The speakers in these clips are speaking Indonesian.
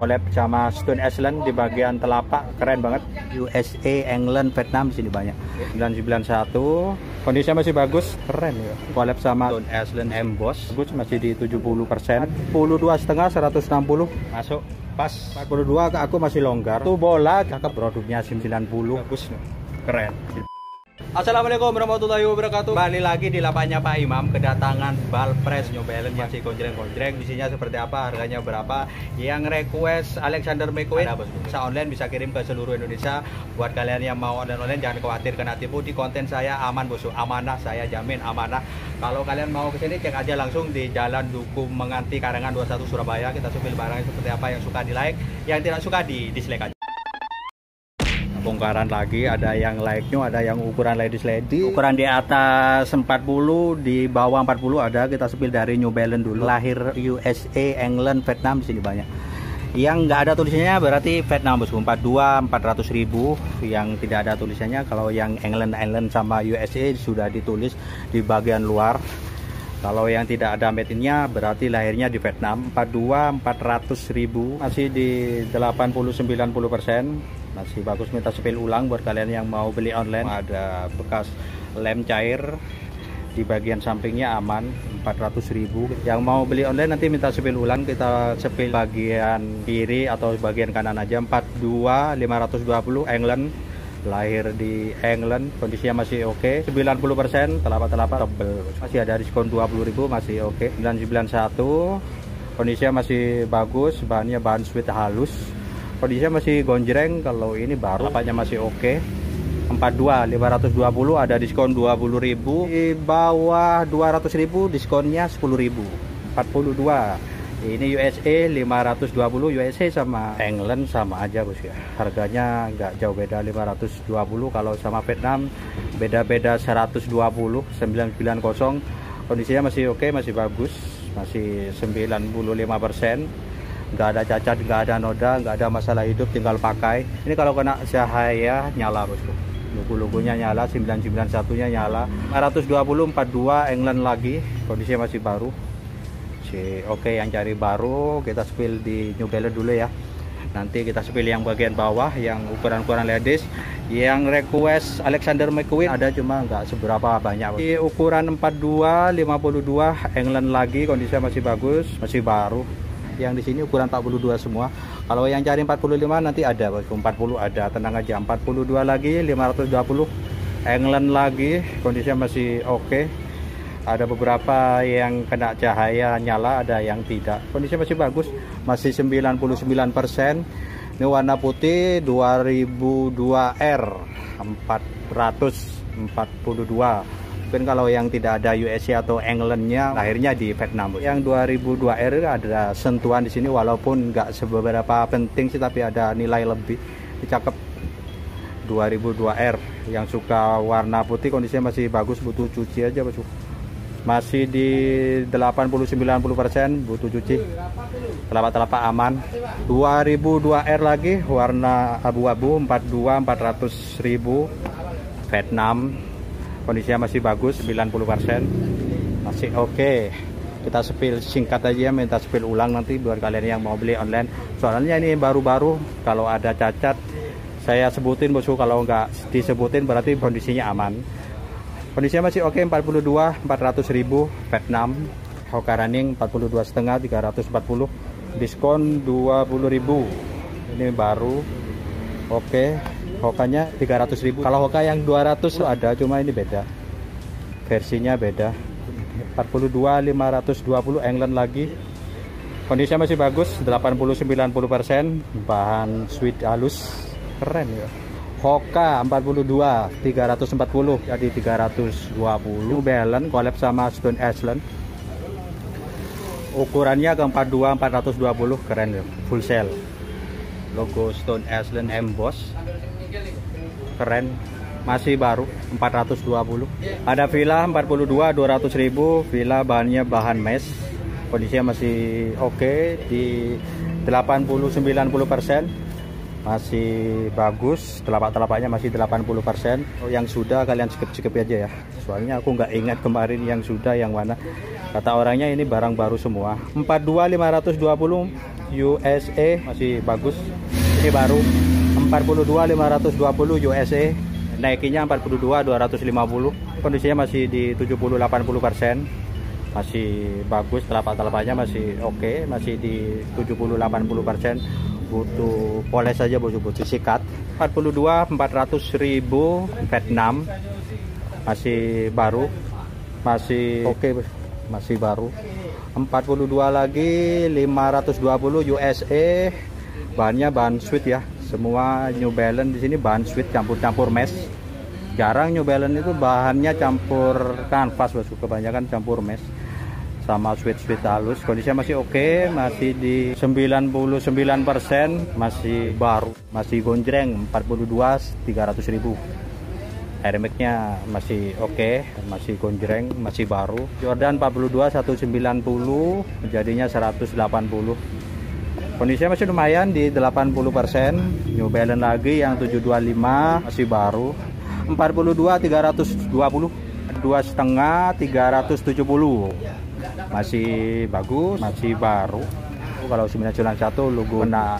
collab sama Stone Island di bagian telapak, keren banget. USA, England, Vietnam di sini banyak. 991, kondisinya masih bagus, keren ya. Collab sama Stone Island Emboss, bagus, masih di 70%. 42,5 160 masuk pas. 42 ke aku masih longgar. Tuh bola cakep, produknya SIM 90, bagus, keren. Assalamualaikum warahmatullahi wabarakatuh. Balik lagi di lapaknya Pak Imam, kedatangan bal press New Balance masih konjreng-konjreng. Isinya seperti apa, harganya berapa? Yang request Alexander McQueen ada, bisa online, bisa kirim ke seluruh Indonesia. Buat kalian yang mau online jangan khawatir kena tipu. Di konten saya aman bosku, amanah, saya jamin amanah. Kalau kalian mau ke sini cek aja langsung di Jalan Duku Menganti Karangan 21 Surabaya. Kita supil barangnya seperti apa, yang suka di like, yang tidak suka di dislike aja. Bongkaran lagi, ada yang like-nya, ada yang ukuran lady, ukuran di atas 40, di bawah 40 ada. Kita sepil dari New Balance dulu. Lahir USA, England, Vietnam di sini banyak. Yang nggak ada tulisannya berarti Vietnam bosku, 42 400.000 yang tidak ada tulisannya. Kalau yang England sama USA sudah ditulis di bagian luar. Kalau yang tidak ada made in-nya berarti lahirnya di Vietnam. 42 400.000, masih di 80-90%. Masih bagus, minta sepil ulang buat kalian yang mau beli online. Ada bekas lem cair di bagian sampingnya aman, 400.000. Yang mau beli online nanti minta sepil ulang, kita sepil bagian kiri atau bagian kanan aja. 42 520 England, lahir di England, kondisinya masih oke. 90%, telapak tebel, masih ada diskon 20.000, masih oke. 991, kondisinya masih bagus, bahannya bahan sweet halus. Kondisinya masih gonjreng. Kalau ini baru, apanya masih oke. 42 520 ada diskon 20.000. Di bawah 200.000 diskonnya 10.000. 42 ini USA 520. USA sama England sama aja bos ya, harganya nggak jauh beda, 520. Kalau sama Vietnam beda-beda 120. 990, kondisinya masih oke, masih bagus, masih 95%. Nggak ada cacat, nggak ada noda, nggak ada masalah hidup, tinggal pakai. Ini kalau kena cahaya nyala bosku, logo-logonya nyala, 991 nya nyala. 520 42 England lagi, kondisinya masih baru. Oke, yang cari baru kita spill di New Balance dulu ya. Nanti kita spill yang bagian bawah, yang ukuran-ukuran ladies. Yang request Alexander McQueen ada, cuma nggak seberapa banyak. Di ukuran 42 52 England lagi, kondisinya masih bagus, masih baru. Yang di sini ukuran 42 semua. Kalau yang cari 45 nanti ada bosku, 40 ada, tenang aja. 42 lagi 520 England lagi, kondisinya masih oke. Ada beberapa yang kena cahaya nyala, ada yang tidak. Kondisinya masih bagus, masih 99%. Ini warna putih 2002R 442. Mungkin kalau yang tidak ada USA atau Englandnya lahirnya di Vietnam. Yang 2002R ada sentuhan di sini, walaupun nggak seberapa penting sih, tapi ada nilai lebih. Ini cakep. 2002R yang suka warna putih, kondisinya masih bagus, butuh cuci aja bosku. Masih di 80-90%, butuh cuci. Telapak-telapak aman. 2002R lagi warna abu-abu, 42 400.000 Vietnam. Kondisinya masih bagus, 90%, masih oke. Kita spill singkat aja, minta spill ulang nanti buat kalian yang mau beli online. Soalnya ini baru-baru, kalau ada cacat saya sebutin bosku, kalau nggak disebutin berarti kondisinya aman. Kondisinya masih oke. 42 400.000 Vietnam. Hoka running 42,5 340, diskon 20.000. Ini baru oke. Hokanya 300.000. Kalau Hoka yang 200 ada, cuma ini beda, versinya beda. 42 520 England lagi, kondisinya masih bagus, 80-90%, bahan sweet halus, keren ya. Hoka 42 340 jadi 320. New Balance collab sama Stone Island, ukurannya ke 42 420, keren ya, full sale. Logo Stone Island Emboss, keren, masih baru, 420. Ada Villa 42 200.000. Villa bahannya bahan mesh, kondisinya masih oke, di 80-90%, masih bagus. Telapak-telapaknya masih 80%. Yang sudah kalian skip aja ya, soalnya aku nggak ingat kemarin yang sudah yang mana. Kata orangnya ini barang baru semua. 42 520 USA masih bagus. Ini baru 42.520 USA. Naikinya 42.250. Kondisinya masih di 70-80%. Masih bagus, telapak-telapaknya masih oke, masih di 70-80%. Butuh poles saja, butuh sikat. 42.400.000 Vietnam. Masih baru, masih oke, masih baru. 42 lagi 520 USA. Bahannya bahan sweat ya. Semua New Balance di sini bahan sweat campur-campur mesh. Jarang New Balance itu bahannya campur kanvas, bosku. Kebanyakan campur mesh sama sweat halus. Kondisinya masih oke, masih di 99%, masih baru, masih gonjreng. 42.300.000. Airmax-nya masih oke, masih gonjreng, masih baru. Jordan 42 190, jadinya 180. Kondisinya masih lumayan di 80%. New Balance lagi yang 725 masih baru. 42 320, 2,5 370. Masih bagus, masih baru. Kalau 991 logo kena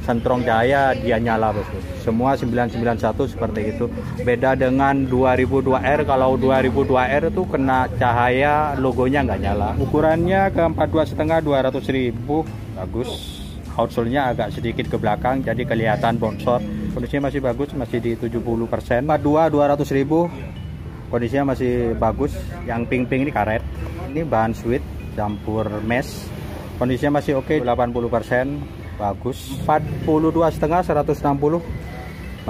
sentrong cahaya dia nyala, bosku. Semua 991 seperti itu. Beda dengan 2002R. Kalau 2002R itu kena cahaya logonya nggak nyala. Ukurannya ke 42,5 200.000. Bagus. Outsole-nya agak sedikit ke belakang jadi kelihatan bongsor. Kondisinya masih bagus, masih di 70%. 42 200.000. Kondisinya masih bagus. Yang pink-pink ini karet. Ini bahan sweat campur mesh. Kondisinya masih oke, 80%. Bagus. 42,5 160.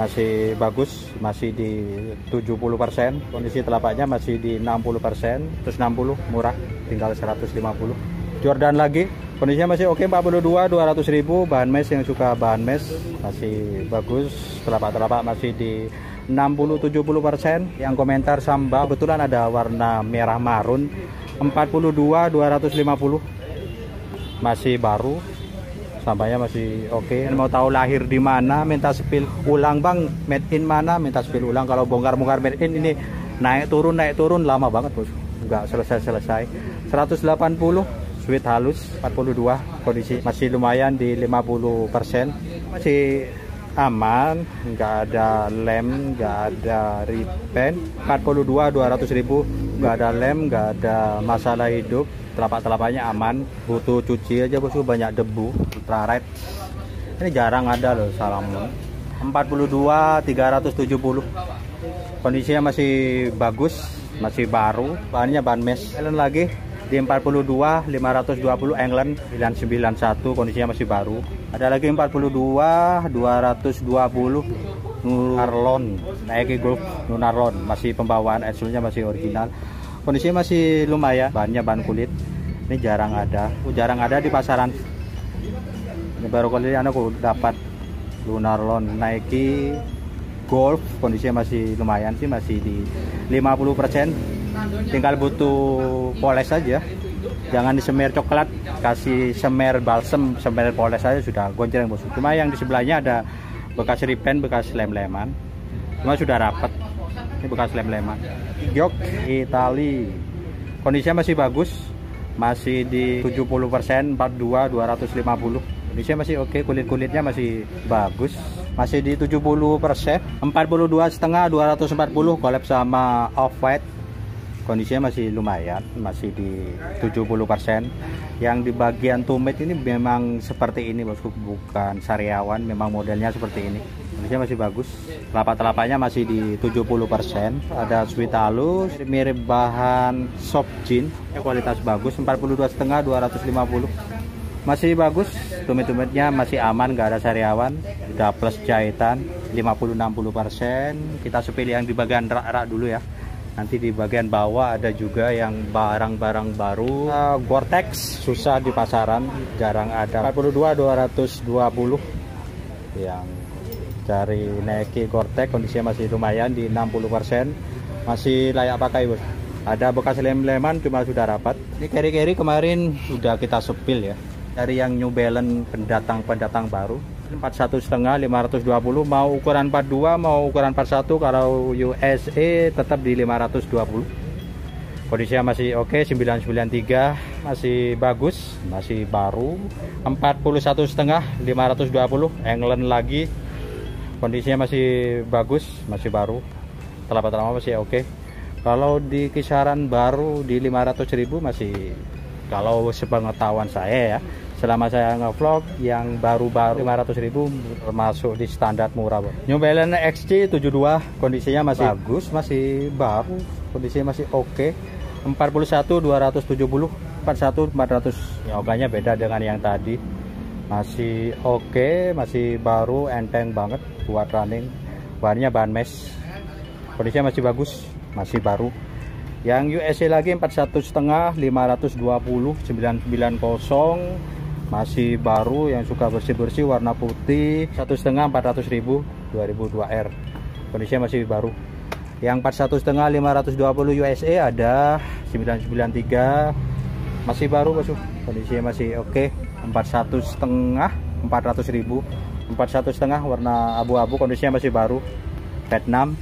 Masih bagus, masih di 70%. Kondisi telapaknya masih di 60%. Terus 60 murah, tinggal 150. Jordan lagi. Kondisinya masih oke, 42 200.000. Bahan mesh, yang suka bahan mesh masih bagus. Telapak-telapak masih di 60-70%. Yang komentar Samba kebetulan ada warna merah marun. 42 250. Masih baru. Sambanya masih oke. Mau tahu lahir di mana, minta spill ulang, Bang. Made in mana, minta spill ulang. Kalau bongkar-bongkar made in ini naik turun lama banget, bos. Enggak selesai. 180. Sweat halus 42, kondisi masih lumayan di 50%, masih aman, nggak ada lem, nggak ada repaint. 42 200.000, nggak ada lem, nggak ada masalah hidup. Telapak-telapaknya aman, butuh cuci aja, bosku. Banyak debu, ultra red. Ini jarang ada loh Salomon. 42 370. Kondisinya masih bagus, masih baru. Bahannya bahan mesh. Jalan lagi di 42 520 England 991. Kondisinya masih baru. Ada lagi 42 220 Nunarlon Nike Golf Nunarlon, masih pembawaan, axle-nya masih original. Kondisinya masih lumayan. Bahannya bahan kulit. Ini jarang ada di pasaran. Ini baru kali ini aku dapat Nunarlon Nike Golf. Kondisinya masih lumayan sih, masih di 50%. Tinggal butuh poles saja. Jangan disemer coklat, kasih semer balsem, semer poles saja sudah gonceng, bos. Cuma yang di sebelahnya ada bekas repaint, bekas lem-leman. Cuma sudah rapat. Ini bekas lem-leman. Jok Itali. Kondisinya masih bagus. Masih di 70%, 42 250. Kondisinya masih oke, kulit-kulitnya masih bagus. Masih di 70%, 42,5 240, collab sama Off-White. Kondisinya masih lumayan, masih di 70%. Yang di bagian tumit ini memang seperti ini, bosku, bukan sariawan, memang modelnya seperti ini. Kondisinya masih bagus. Telapak-telapaknya masih di 70%. Ada sweat halus, mirip bahan soft jean. Kualitas bagus, 42,5 250. Masih bagus, tumit-tumitnya masih aman, nggak ada sariawan. Udah plus jahitan 50-60%. Kita sepilih yang di bagian rak-rak dulu ya. Nanti di bagian bawah ada juga yang barang-barang baru. Gore-Tex susah di pasaran, jarang ada. 42 220. Yang dari Nike Gore-Tex kondisinya masih lumayan di 60%. Masih layak pakai, bos. Ada bekas lem-leman cuma sudah rapat. Ini carry-carry kemarin sudah kita sepil ya. Dari yang New Balance pendatang baru. 41,5 520, mau ukuran 42 mau ukuran 41. Kalau USA tetap di 520. Kondisinya masih oke, 993, masih bagus, masih baru. 41,5, 520. England lagi, kondisinya masih bagus, masih baru. Telapak masih oke. Kalau di kisaran baru di 500.000 masih, kalau sepengetahuan saya ya, selama saya ngevlog yang baru-baru 500.000 termasuk di standar murah. New Balance XC 72 kondisinya masih bagus, masih baru, kondisinya masih oke. 41,270, 41,400. Ya, oganya beda dengan yang tadi. Masih oke, masih baru, enteng banget buat running. Bahannya bahan mesh. Kondisinya masih bagus, masih baru. Yang USA lagi 41,5, 520, 990. Masih baru, yang suka bersih-bersih warna putih. 1,5, 400.000, 2002R. Kondisinya masih baru. Yang 41,5, 520 USA ada 993, masih baru bosku, kondisinya masih oke. 41,5, 400.000, 41,5 warna abu-abu, kondisinya masih baru. Vietnam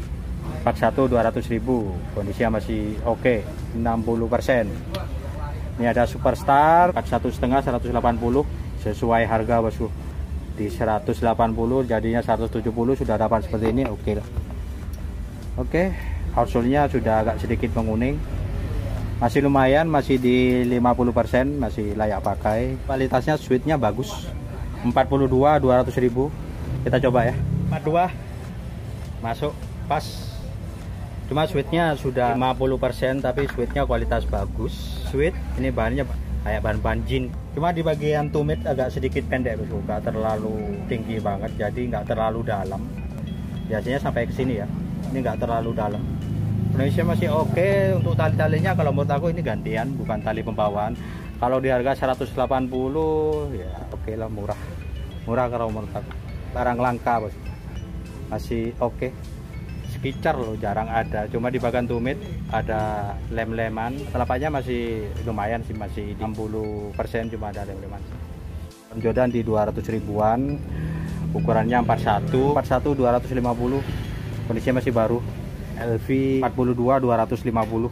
41, 200.000, kondisinya masih oke, 60%. Ini ada Superstar 41,5, 180, sesuai harga bosku. Di 180 jadinya 170, sudah dapat seperti ini, oke lah. Oke, outsole-nya sudah agak sedikit menguning. Masih lumayan, masih di 50%, masih layak pakai. Kualitasnya sweetnya bagus. 42, 200.000. Kita coba ya. 42. Masuk pas. Cuma sweetnya sudah 50%, tapi sweetnya kualitas bagus. Sweet, ini bahannya kayak bahan-bahan jin. Cuma di bagian tumit agak sedikit pendek, nggak terlalu tinggi banget, jadi nggak terlalu dalam. Biasanya sampai ke sini ya. Ini nggak terlalu dalam. Indonesia masih oke. Untuk tali-talinya kalau menurut aku ini gantian, bukan tali pembawaan. Kalau di harga 180 ya oke lah, murah kalau menurut aku. Barang langka bos. Masih oke. Skicar loh, jarang ada. Cuma di bagian tumit ada lem-leman. Telapaknya masih lumayan sih, masih 60%, cuma ada lem-leman. Jordan di 200 ribuan, ukurannya 41, 250. Kondisinya masih baru. LV 42, 250.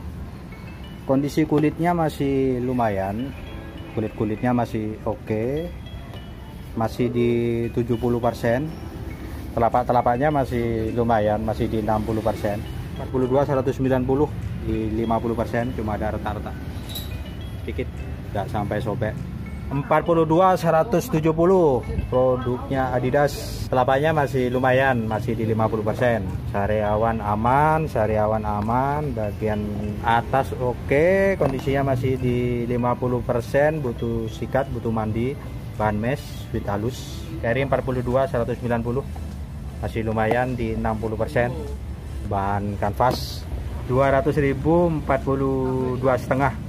Kondisi kulitnya masih lumayan. Kulit-kulitnya masih oke. Masih di 70%. Telapak-telapaknya masih lumayan, masih di 60%. 42, 190 di 50%, cuma ada retak-retak dikit, nggak sampai sobek. 42, 170, produknya Adidas. Telapaknya masih lumayan, masih di 50%. Sariawan aman, bagian atas oke, kondisinya masih di 50%, butuh sikat, butuh mandi. Bahan mesh, sweet halus. Carry 42, 190, masih lumayan di 60%. Bahan kanvas 200.000, 42,5,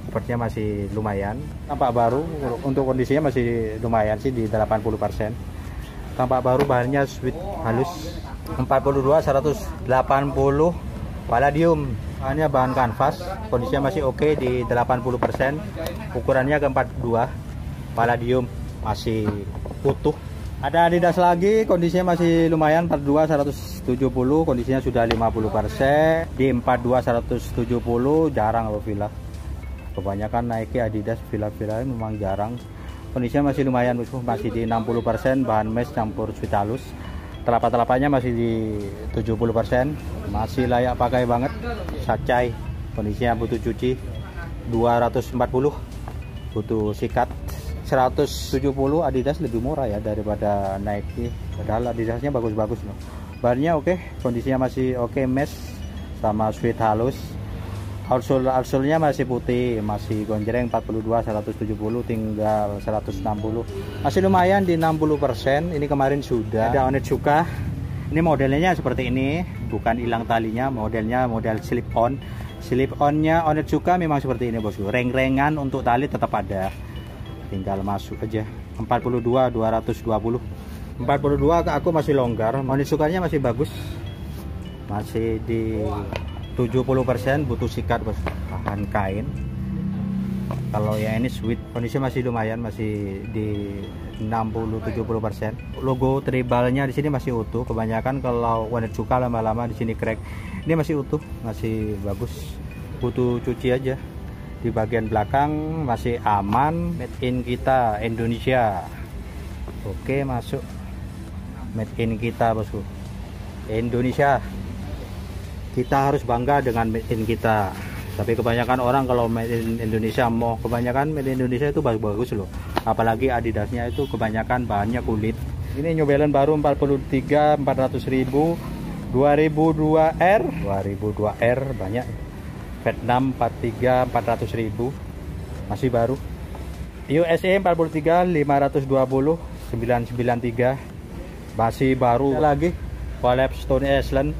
sepertinya masih lumayan. Tampak baru, untuk kondisinya masih lumayan sih, di 80%. Tampak baru, bahannya sweet halus. 42, 180, palladium. Bahannya bahan kanvas, kondisinya masih oke di 80%. Ukurannya ke 42, palladium, masih utuh. Ada Adidas lagi, kondisinya masih lumayan. 42, 170, kondisinya sudah 50%. Di 42, 170 jarang loh Fila. Kebanyakan Nike, Adidas, Fila-Fila memang jarang. Kondisinya masih lumayan, masih di 60%. Bahan mesh campur sweet halus. Telapak-telapaknya masih di 70%. Masih layak pakai banget. Sacai, kondisinya butuh cuci. 240, butuh sikat. 170. Adidas lebih murah ya daripada Nike, padahal Adidasnya bagus-bagus loh. Bahannya oke, kondisinya masih oke, mesh sama sweet halus. Outsole-nya masih putih, masih gonjreng. 42, 170, tinggal 160, masih lumayan di 60%. Ini kemarin sudah ada Onitsuka. Ini modelnya seperti ini, bukan hilang talinya, modelnya model slip on. Slip onnya Onitsuka memang seperti ini bosku. Reng-rengan untuk tali tetap ada, tinggal masuk aja. 42, 220. 42 ke aku masih longgar. Onitsukanya masih bagus, masih di 70%, butuh sikat bos, bahan kain. Kalau yang ini sweet, kondisinya masih lumayan, masih di 60-70%. Logo tribalnya di sini masih utuh. Kebanyakan kalau Onitsuka lama-lama di sini crack. Ini masih utuh, masih bagus, butuh cuci aja. di bagian belakang masih aman, made in kita Indonesia. Oke, masuk made in kita bosku, Indonesia. Kita harus bangga dengan made in kita. Tapi kebanyakan orang kalau made in Indonesia, mau kebanyakan made in Indonesia itu bagus-bagus loh. Apalagi Adidasnya itu kebanyakan bahannya kulit. Ini New Balance baru 43 400.000, 2002R banyak. Vietnam 43 400.000, masih baru. USA 43 520 993, masih baru. Ada lagi collab Stone Island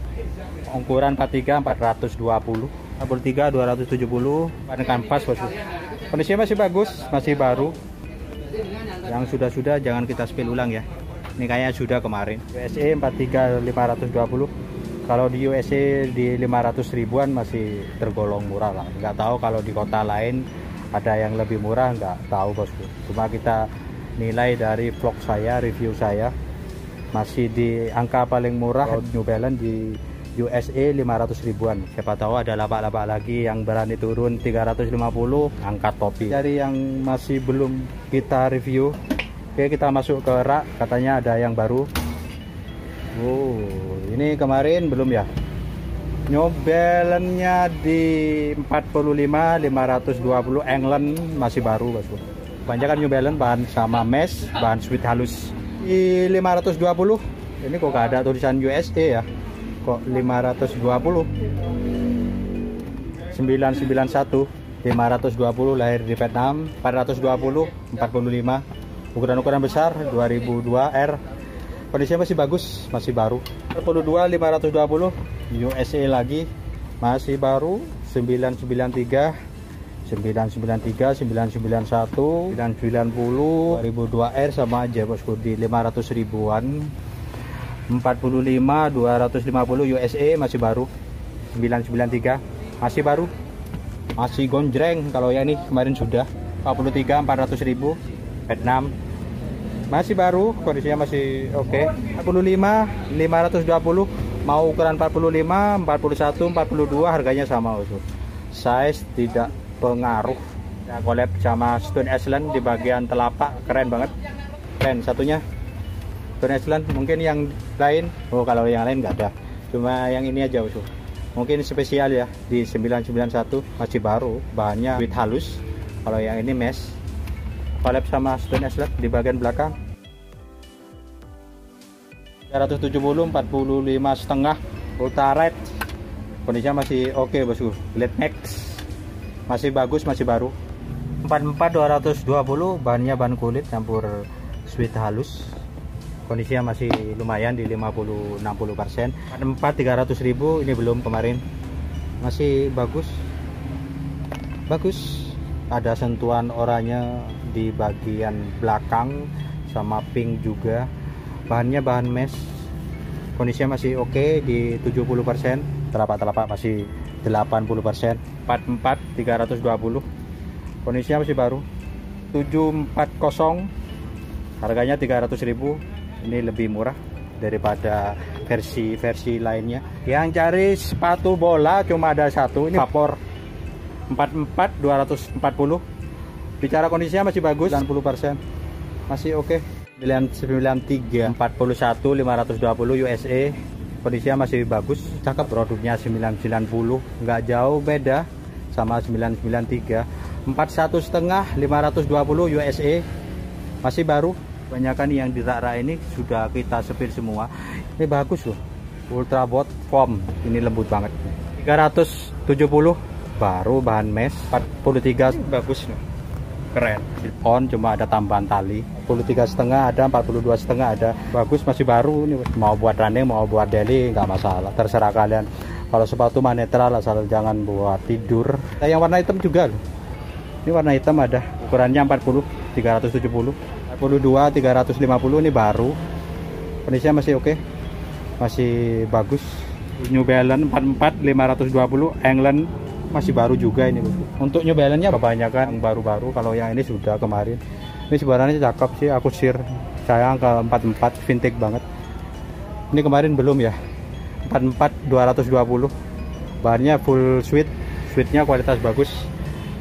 ukuran 43 420, 43 270, ban kanvas bosku. Kondisinya masih bagus, masih baru. Yang sudah jangan kita spill ulang ya. Ini kayaknya sudah kemarin. USA 43 520. Kalau di USA di 500 ribuan masih tergolong murah lah. Nggak tahu kalau di kota lain ada yang lebih murah, nggak tahu bosku. Cuma kita nilai dari vlog saya, review saya, masih di angka paling murah. New Balance di USA 500 ribuan. Siapa tahu ada lapak-lapak lagi yang berani turun 350, angkat topi. Dari yang masih belum kita review, oke, kita masuk ke rak. Katanya ada yang baru. Ini kemarin belum ya. New Balance-nya di 45 520 England, masih baru bosku. Kebanyakan New Balance bahan sama mesh, bahan sweet halus. Di 520 ini kok gak ada tulisan USA ya, kok 520. 991 520, lahir di Vietnam. 420 45, ukuran besar 2002R. Kondisinya masih bagus, masih baru. 42 520 USA lagi, masih baru. 993 991 990 2002R sama aja bosku, di 500 ribuan. 45 250 USA masih baru. 993 masih baru, masih gonjreng. Kalau ya ini kemarin sudah 43 400.000 Vietnam, masih baru, kondisinya masih oke. 45 520, mau ukuran 45 41 42 harganya sama bosku. Size tidak pengaruh. Ya, collab sama Stone Island di bagian telapak, keren banget. Keren satunya Stone Island. Mungkin yang lain, kalau yang lain nggak ada, cuma yang ini aja bosku. Mungkin spesial ya, di 991 masih baru, bahannya sweet halus. Kalau yang ini mesh. Collab sama Stone Island di bagian belakang. 370 45 setengah ultra red, kondisinya masih oke bosku. Led max masih bagus, masih baru. 44 220, bahannya bahan kulit campur sweet halus. Kondisinya masih lumayan di 50-60%. 44 300.000, ini belum kemarin. Masih bagus. Bagus. Ada sentuhan oranye di bagian belakang sama pink juga. Bahannya bahan mesh. Kondisinya masih oke di 70%. Telapak-telapak masih 80%. 44 320, kondisinya masih baru. 740, harganya 300.000. Ini lebih murah daripada versi lainnya. Yang cari sepatu bola cuma ada satu, ini Vapor 44 240. Bicara kondisinya masih bagus, 90%, masih oke. 993 41 520 USA, kondisinya masih bagus, cakep. Produknya 990, nggak jauh beda sama 993. 41,5 520 USA, masih baru. Kebanyakan yang di rak-rak ini sudah kita sepir semua. Ini bagus loh, Ultra Bot Foam, ini lembut banget. 370 baru, bahan mesh. 43 bagus loh, keren. On cuma ada tambahan tali. 43,5 ada, 42,5 ada. Bagus, masih baru. Ini mau buat running, mau buat daily nggak masalah, terserah kalian. Kalau sepatu mah netral, asal jangan buat tidur. Nah, yang warna hitam juga loh. Ini warna hitam ada, ukurannya 40 370, 42 350. Ini baru, kondisinya masih oke, masih bagus. New Balance 44 520 England, masih baru juga ini. Untuk New Balance-nya kebanyakan baru-baru. Kalau yang ini sudah kemarin. Ini sebenarnya cakep sih, aku share sayang ke 44, vintage banget. Ini kemarin belum ya. 44 220, bahannya full sweet, sweetnya kualitas bagus.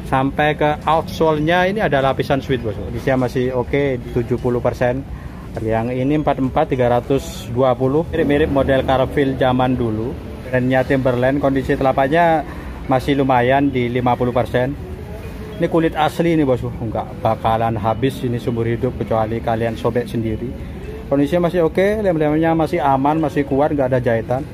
sampai ke outsole-nya ini ada lapisan sweet bosku. Kondisinya masih oke, 70%. Yang ini 44 320, mirip-mirip model Caravelle zaman dulu. Brandnya Timberland, kondisi telapaknya masih lumayan di 50%. Ini kulit asli ini bosku, enggak bakalan habis ini seumur hidup kecuali kalian sobek sendiri. Kondisinya masih oke, lem-lemnya masih aman, masih kuat, nggak ada jahitan.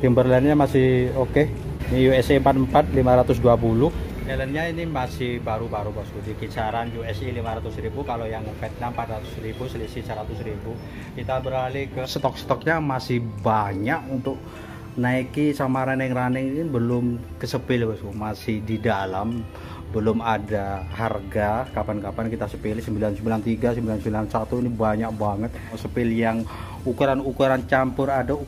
Timberlandnya masih oke. Ini USA 44 520. Jalannya ini masih baru-baru bosku, di kisaran USI 500.000, kalau yang Vietnam 400.000, selisih 100.000. Kita beralih ke stok-stoknya masih banyak. Untuk Nike sama running ini belum kesepil bosku, masih di dalam, belum ada harga. Kapan-kapan kita sepil 993, 991, ini banyak banget. Sepil yang ukuran-ukuran campur, ada